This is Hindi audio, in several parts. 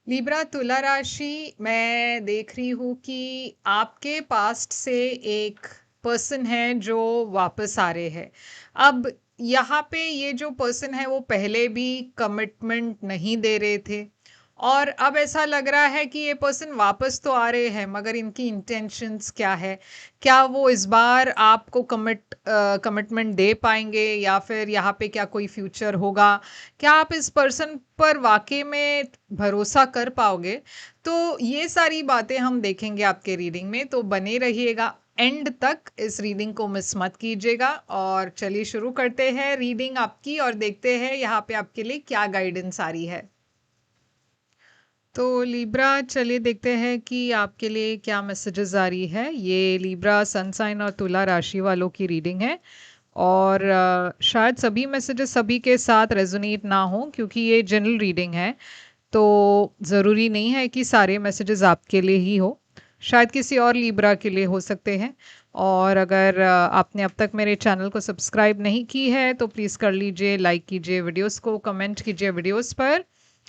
लिब्रा तुला राशि मैं देख रही हूँ कि आपके पास्ट से एक पर्सन है जो वापस आ रहे हैं। अब यहाँ पे ये जो पर्सन है वो पहले भी कमिटमेंट नहीं दे रहे थे और अब ऐसा लग रहा है कि ये पर्सन वापस तो आ रहे हैं, मगर इनकी इंटेंशंस क्या है? क्या वो इस बार आपको कमिटमेंट दे पाएंगे या फिर यहाँ पे क्या कोई फ्यूचर होगा? क्या आप इस पर्सन पर वाकई में भरोसा कर पाओगे? तो ये सारी बातें हम देखेंगे आपके रीडिंग में, तो बने रहिएगा एंड तक। इस रीडिंग को मिस मत कीजिएगा। और चलिए शुरू करते हैं रीडिंग आपकी और देखते हैं यहाँ पे आपके लिए क्या गाइडेंस आ रही है। तो लिब्रा, चलिए देखते हैं कि आपके लिए क्या मैसेजेस आ रही है। ये लिब्रा सन साइन और तुला राशि वालों की रीडिंग है और शायद सभी मैसेजेस सभी के साथ रेजोनेट ना हो क्योंकि ये जनरल रीडिंग है। तो ज़रूरी नहीं है कि सारे मैसेजेस आपके लिए ही हो, शायद किसी और लिब्रा के लिए हो सकते हैं। और अगर आपने अब तक मेरे चैनल को सब्सक्राइब नहीं की है तो प्लीज़ कर लीजिए, लाइक कीजिए वीडियोस को, कमेंट कीजिए वीडियोस पर।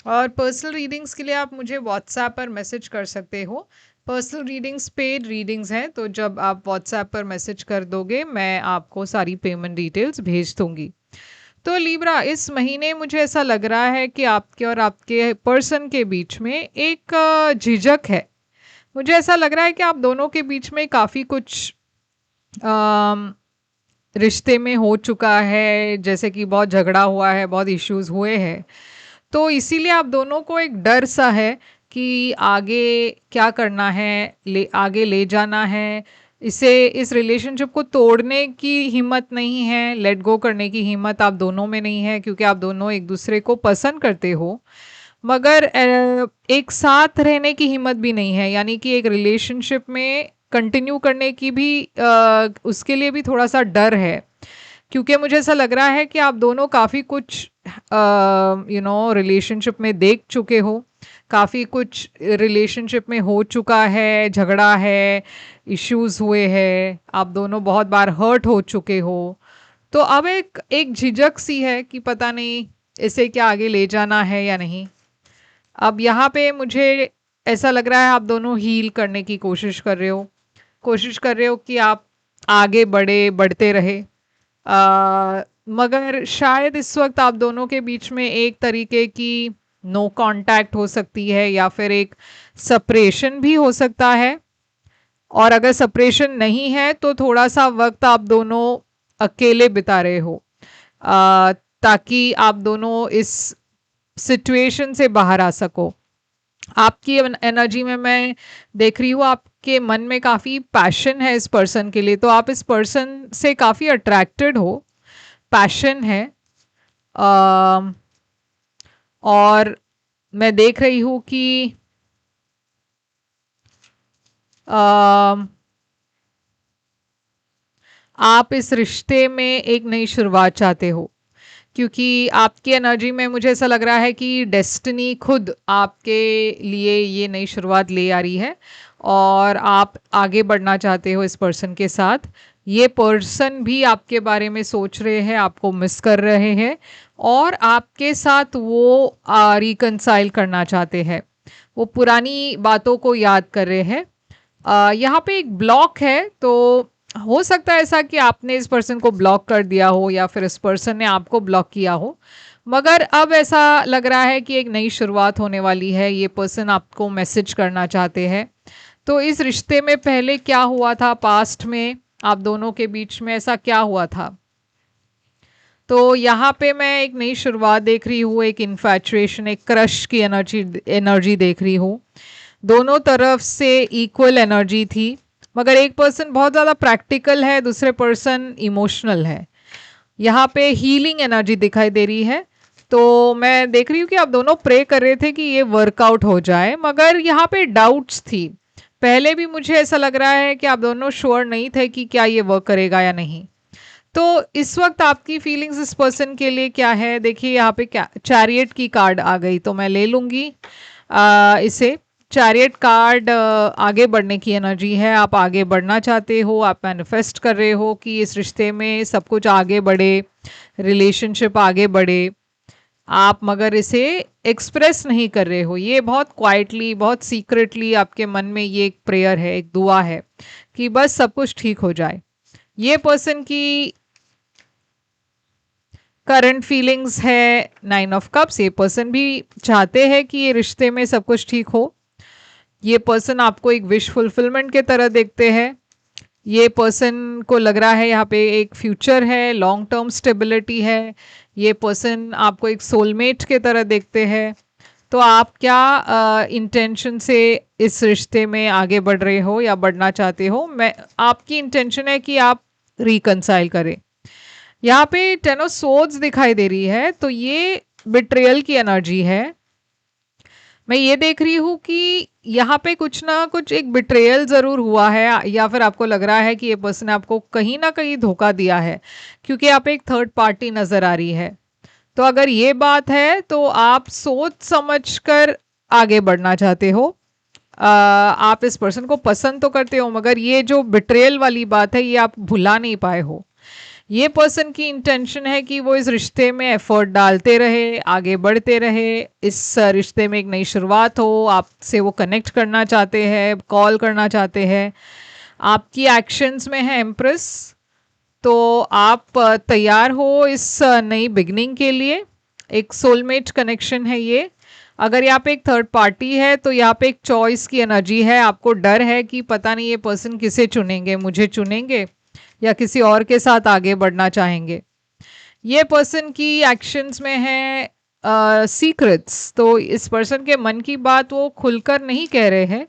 और पर्सनल रीडिंग्स के लिए आप मुझे व्हाट्सएप पर मैसेज कर सकते हो। पर्सनल रीडिंग्स पेड रीडिंग्स हैं, तो जब आप व्हाट्सएप पर मैसेज कर दोगे मैं आपको सारी पेमेंट डिटेल्स भेज दूंगी। तो लिब्रा, इस महीने मुझे ऐसा लग रहा है कि आपके और आपके पर्सन के बीच में एक झिझक है। मुझे ऐसा लग रहा है कि आप दोनों के बीच में काफ़ी कुछ अम, रिश्ते में हो चुका है, जैसे कि बहुत झगड़ा हुआ है, बहुत इश्यूज हुए हैं। तो इसीलिए आप दोनों को एक डर सा है कि आगे क्या करना है, आगे ले जाना है इसे। इस रिलेशनशिप को तोड़ने की हिम्मत नहीं है, लेट गो करने की हिम्मत आप दोनों में नहीं है क्योंकि आप दोनों एक दूसरे को पसंद करते हो। मगर एक साथ रहने की हिम्मत भी नहीं है, यानी कि एक रिलेशनशिप में कंटिन्यू करने की भी उसके लिए भी थोड़ा सा डर है। क्योंकि मुझे ऐसा लग रहा है कि आप दोनों काफ़ी कुछ रिलेशनशिप में देख चुके हो, काफ़ी कुछ रिलेशनशिप में हो चुका है, झगड़ा है, इश्यूज हुए हैं, आप दोनों बहुत बार हर्ट हो चुके हो। तो अब एक एक झिझक सी है कि पता नहीं इसे क्या आगे ले जाना है या नहीं। अब यहाँ पे मुझे ऐसा लग रहा है आप दोनों हील करने की कोशिश कर रहे हो कि आप आगे बढ़ते रहे। मगर शायद इस वक्त आप दोनों के बीच में एक तरीके की नो कांटेक्ट हो सकती है या फिर एक सेपरेशन भी हो सकता है। और अगर सेपरेशन नहीं है तो थोड़ा सा वक्त आप दोनों अकेले बिता रहे हो, ताकि आप दोनों इस सिचुएशन से बाहर आ सको। आपकी एनर्जी में मैं देख रही हूँ आपके मन में काफ़ी पैशन है इस पर्सन के लिए, तो आप इस पर्सन से काफ़ी अट्रैक्टेड हो, पैशन है। अम, और मैं देख रही हूँ कि अम, आप इस रिश्ते में एक नई शुरुआत चाहते हो क्योंकि आपकी एनर्जी में मुझे ऐसा लग रहा है कि डेस्टिनी खुद आपके लिए ये नई शुरुआत ले आ रही है और आप आगे बढ़ना चाहते हो इस पर्सन के साथ। ये पर्सन भी आपके बारे में सोच रहे हैं, आपको मिस कर रहे हैं और आपके साथ वो रिकंसाइल करना चाहते हैं, वो पुरानी बातों को याद कर रहे हैं। यहाँ पे एक ब्लॉक है, तो हो सकता है ऐसा कि आपने इस पर्सन को ब्लॉक कर दिया हो या फिर इस पर्सन ने आपको ब्लॉक किया हो। मगर अब ऐसा लग रहा है कि एक नई शुरुआत होने वाली है, ये पर्सन आपको मैसेज करना चाहते हैं। तो इस रिश्ते में पहले क्या हुआ था, पास्ट में आप दोनों के बीच में ऐसा क्या हुआ था? तो यहाँ पे मैं एक नई शुरुआत देख रही हूँ, एक इन्फैचुएशन, एक क्रश की एनर्जी देख रही हूँ। दोनों तरफ से इक्वल एनर्जी थी, मगर एक पर्सन बहुत ज़्यादा प्रैक्टिकल है, दूसरे पर्सन इमोशनल है। यहाँ पे हीलिंग एनर्जी दिखाई दे रही है। तो मैं देख रही हूँ कि आप दोनों प्रे कर रहे थे कि ये वर्कआउट हो जाए, मगर यहाँ पे डाउट्स थी। पहले भी मुझे ऐसा लग रहा है कि आप दोनों श्योर नहीं थे कि क्या ये वर्क करेगा या नहीं। तो इस वक्त आपकी फीलिंग्स इस पर्सन के लिए क्या है? देखिए यहाँ पे क्या चैरियट की कार्ड आ गई, तो मैं ले लूँगी इसे। चैरियट कार्ड आगे बढ़ने की एनर्जी है, आप आगे बढ़ना चाहते हो, आप मैनिफेस्ट कर रहे हो कि इस रिश्ते में सब कुछ आगे बढ़े, रिलेशनशिप आगे बढ़े। आप मगर इसे एक्सप्रेस नहीं कर रहे हो। ये बहुत क्वाइटली, बहुत सीक्रेटली आपके मन में ये एक प्रेयर है, एक दुआ है कि बस सब कुछ ठीक हो जाए। ये पर्सन की करंट फीलिंग्स है 9 ऑफ कप्स। ये पर्सन भी चाहते हैं कि ये रिश्ते में सब कुछ ठीक हो। ये पर्सन आपको एक विश फुलफिलमेंट के तरह देखते हैं। ये पर्सन को लग रहा है यहाँ पे एक फ्यूचर है, लॉन्ग टर्म स्टेबिलिटी है। ये पर्सन आपको एक सोलमेट के तरह देखते हैं। तो आप क्या इंटेंशन से इस रिश्ते में आगे बढ़ रहे हो या बढ़ना चाहते हो? मैं आपकी इंटेंशन है कि आप रिकंसाइल करें। यहाँ पे 10 ऑफ सोर्ड्स दिखाई दे रही है, तो ये बिट्रेयल की एनर्जी है। मैं ये देख रही हूँ कि यहाँ पे कुछ ना कुछ एक बिट्रेयल जरूर हुआ है, या फिर आपको लग रहा है कि ये पर्सन आपको कहीं ना कहीं धोखा दिया है, क्योंकि यहाँ पे एक थर्ड पार्टी नजर आ रही है। तो अगर ये बात है तो आप सोच समझ कर आगे बढ़ना चाहते हो। आप इस पर्सन को पसंद तो करते हो, मगर ये जो बिट्रेयल वाली बात है ये आप भुला नहीं पाए हो। ये पर्सन की इंटेंशन है कि वो इस रिश्ते में एफर्ट डालते रहे, आगे बढ़ते रहे, इस रिश्ते में एक नई शुरुआत हो, आपसे वो कनेक्ट करना चाहते हैं, कॉल करना चाहते हैं। आपकी एक्शंस में है एम्प्रेस। तो आप तैयार हो इस नई बिगनिंग के लिए। एक सोलमेट कनेक्शन है ये। अगर यहाँ पे एक थर्ड पार्टी है तो यहाँ पे एक चॉइस की एनर्जी है। आपको डर है कि पता नहीं ये पर्सन किसे चुनेंगे, मुझे चुनेंगे या किसी और के साथ आगे बढ़ना चाहेंगे। ये पर्सन की एक्शंस में है सीक्रेट्स। तो इस पर्सन के मन की बात वो खुलकर नहीं कह रहे हैं,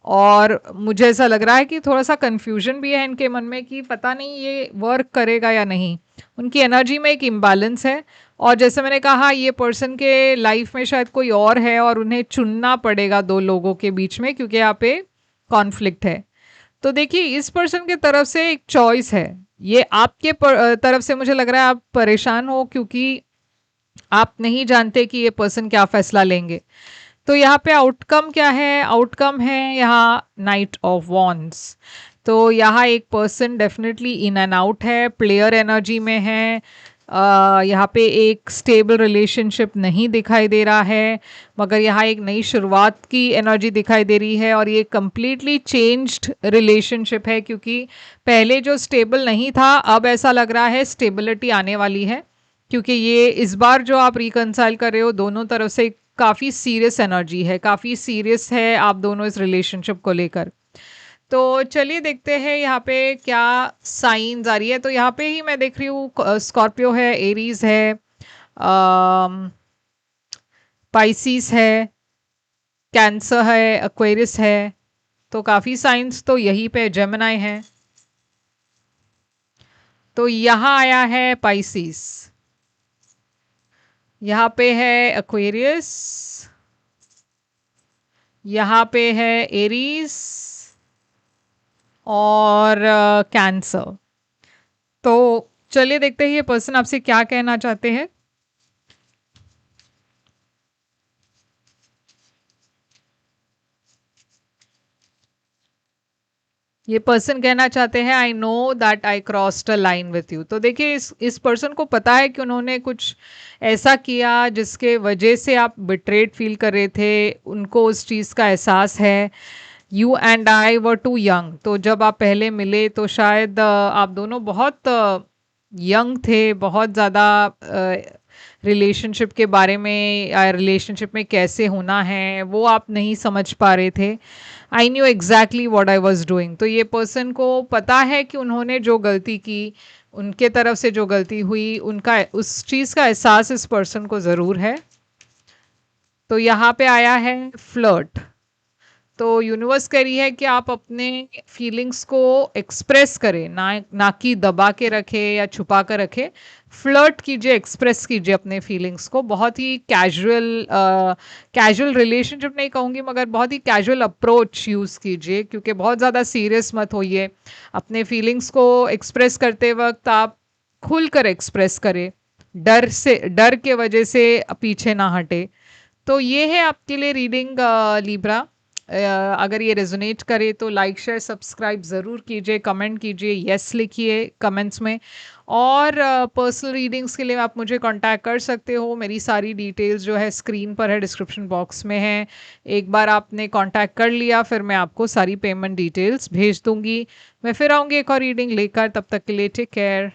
और मुझे ऐसा लग रहा है कि थोड़ा सा कंफ्यूजन भी है इनके मन में कि पता नहीं ये वर्क करेगा या नहीं। उनकी एनर्जी में एक इम्बैलेंस है, और जैसे मैंने कहा ये पर्सन के लाइफ में शायद कोई और है और उन्हें चुनना पड़ेगा दो लोगों के बीच में, क्योंकि यहाँ पे कॉन्फ्लिक्ट है। तो देखिए इस पर्सन के तरफ से एक चॉइस है। ये आपके तरफ से मुझे लग रहा है आप परेशान हो, क्योंकि आप नहीं जानते कि ये पर्सन क्या फैसला लेंगे। तो यहाँ पे आउटकम क्या है? आउटकम है यहाँ नाइट ऑफ वॉन्ड्स। तो यहाँ एक person definitely in and out है, प्लेयर एनर्जी में है। यहाँ पे एक स्टेबल रिलेशनशिप नहीं दिखाई दे रहा है, मगर यहाँ एक नई शुरुआत की एनर्जी दिखाई दे रही है, और ये कम्प्लीटली चेंज्ड रिलेशनशिप है, क्योंकि पहले जो स्टेबल नहीं था अब ऐसा लग रहा है स्टेबिलिटी आने वाली है। क्योंकि ये इस बार जो आप रिकंसाइल कर रहे हो दोनों तरफ से काफ़ी सीरियस एनर्जी है, काफ़ी सीरियस है आप दोनों इस रिलेशनशिप को लेकर। तो चलिए देखते हैं यहाँ पे क्या साइंस आ रही है। तो यहाँ पे ही मैं देख रही हूँ स्कॉर्पियो है, एरीज है, पाइसिस है, कैंसर है, एक्वेरियस है। तो काफ़ी साइंस तो यहीं पे जेमिनाई है। तो यहाँ आया है पाइसिस, यहाँ पे है एक्वेरियस, यहाँ पे है एरीज और कैंसर। तो चलिए देखते हैं ये पर्सन आपसे क्या कहना चाहते हैं। ये पर्सन कहना चाहते हैं I know that I crossed a line with you. तो देखिए इस पर्सन को पता है कि उन्होंने कुछ ऐसा किया जिसके वजह से आप बिट्रेड फील कर रहे थे, उनको उस चीज़ का एहसास है। You and I were too young. तो जब आप पहले मिले तो शायद आप दोनों बहुत यंग थे, बहुत ज़्यादा रिलेशनशिप के बारे में या रिलेशनशिप में कैसे होना है वो आप नहीं समझ पा रहे थे। I knew exactly what I was doing. तो ये पर्सन को पता है कि उन्होंने जो गलती की, उनके तरफ से जो गलती हुई, उनका उस चीज़ का एहसास इस पर्सन को ज़रूर है। तो यहाँ पे आया है फ्लर्ट। तो यूनिवर्स कह रही है कि आप अपने फीलिंग्स को एक्सप्रेस करें, ना कि दबा के रखे या छुपा कर रखे। फ्लर्ट कीजिए, एक्सप्रेस कीजिए अपने फीलिंग्स को। बहुत ही कैजुअल रिलेशनशिप नहीं कहूँगी, मगर बहुत ही कैजुअल अप्रोच यूज़ कीजिए, क्योंकि बहुत ज़्यादा सीरियस मत होइए। अपने फीलिंग्स को एक्सप्रेस करते वक्त आप खुलकर एक्सप्रेस करें, डर के वजह से पीछे ना हटे। तो ये है आपके लिए रीडिंग लिब्रा। अगर ये रेजोनेट करे तो लाइक शेयर सब्सक्राइब ज़रूर कीजिए, कमेंट कीजिए, यस लिखिए कमेंट्स में। और पर्सनल रीडिंग्स के लिए आप मुझे कांटेक्ट कर सकते हो। मेरी सारी डिटेल्स जो है स्क्रीन पर है, डिस्क्रिप्शन बॉक्स में है। एक बार आपने कांटेक्ट कर लिया फिर मैं आपको सारी पेमेंट डिटेल्स भेज दूंगी। मैं फिर आऊँगी एक और रीडिंग लेकर, तब तक के लिए टेक केयर।